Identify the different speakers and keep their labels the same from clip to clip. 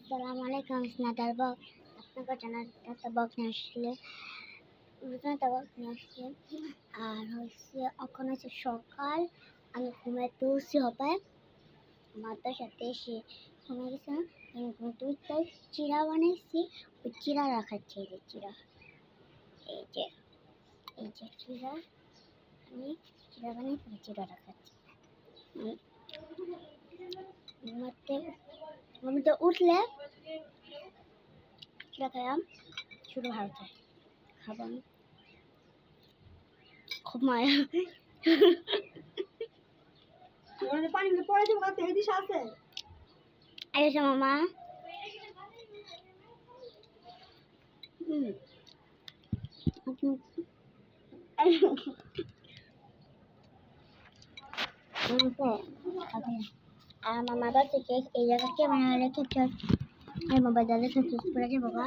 Speaker 1: আসসালামু আলাইকুম স্নাটার বক আপনাকে জানাতে একটা বক নিয়ে আসলে নতুন একটা বক নিয়ে আসলে আর হচ্ছে এখন হচ্ছে সকাল আমি ঘুমাইতে উঠছি হবে আমার তো সাথে এসে ঘুমিয়ে গেছে আমি ঘুমাইতে উঠতে চিরা বানাইছি ওই চিরা রাখাচ্ছি এই যে চিরা এই যে এই যে চিরা আমি চিরা বানাইছি চিরা রাখাচ্ছি ঘুমাতে ঘুমাতে উঠলে চিরা খাইলাম শুধু ভালো থাকে খাবো আমি খুব মায়া
Speaker 2: পানিগুলো পরে দেবো কাছে হেদিস আছে
Speaker 1: আইসা মামা আর মামা বাড়ি থেকে এই জায়গা ক্যামেরা রেখেছে এই মোবাইলটা রেখেছে পড়ে যাবো গা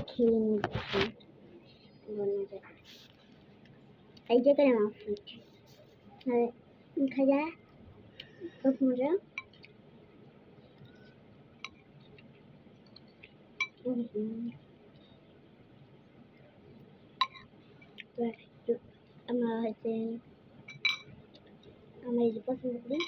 Speaker 1: খেয়ে নিচ্ছি এই জায়গায় আমার ফুট খাজা খুব মজা আমরা হচ্ছে আমরা এই যে পছন্দ করি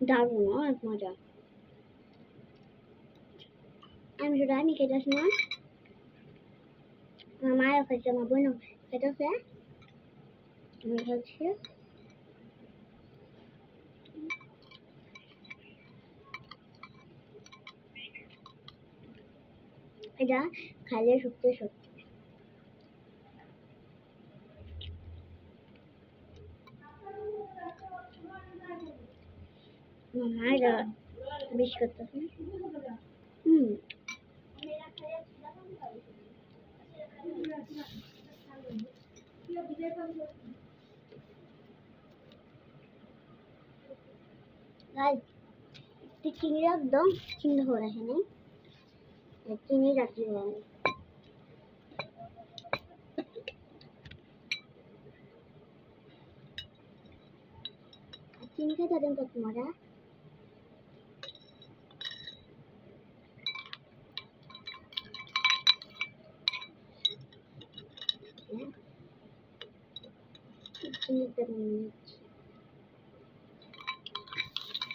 Speaker 1: দারুণ অনেক মজা আমি শুধু আমি খেতেছি না আমার মায়ের খাইছে আমার বোনও খেতেছে আমি খাচ্ছি এটা খাইলে সত্যি সত্যি মা এটা বেশ করতেছে চিনি একদম চিনি हो रहे हैं चीनी रखी है चीनी का दादन को तुम्हारा चीनी करनी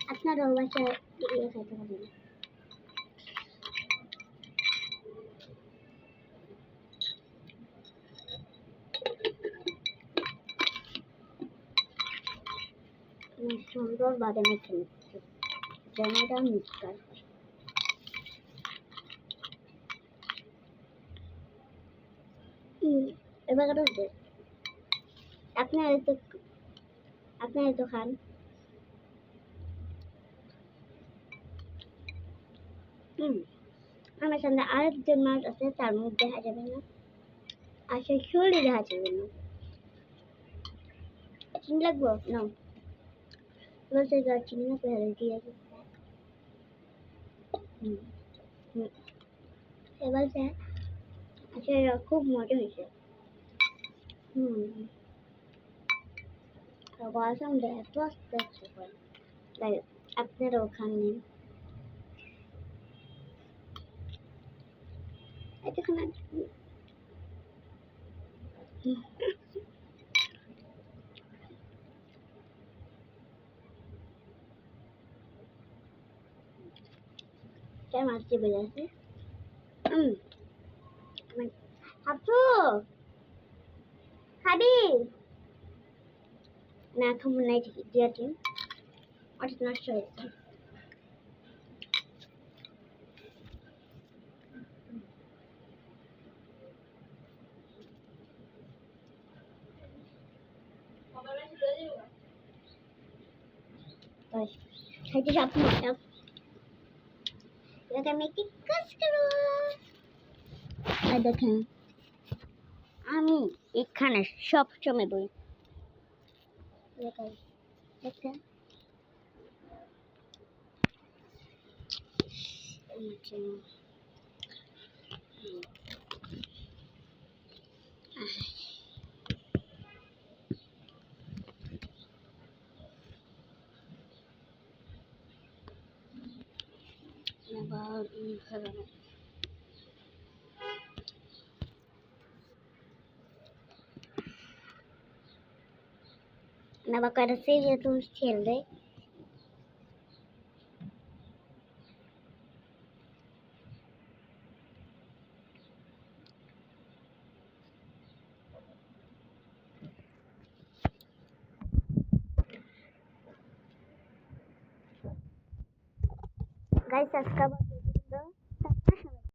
Speaker 1: अपना रोवा से ये खाते हैं সুন্দর বাদামে খেলছে জানাটা মিক্সচার এবার রয়েছে আপনারা তো খান আমার সামনে আরেকজন মাছ আছে তার মুখ দেখা যাবে না আর সেই শরীর দেখা যাবে না চিনি লাগবো না বলছে চিনি না পেহারে দিয়ে এবার আচ্ছা খুব মজা হয়েছে গরম দেয় তো আস্তে আস্তে করে তাই আপনারাও খান নিন এতক্ষণ কেমন আসছে বোঝাচ্ছে হাফু খাবি না খাবো নাই দিয়াটি ওটা নষ্ট হয়েছে খাইতে আপনি এটাকে আমি একটি কাজ করবো দেখেন আমি এখানে সব সময় বই দেখেন Una vaca seria tu silde. Guys, subscribe.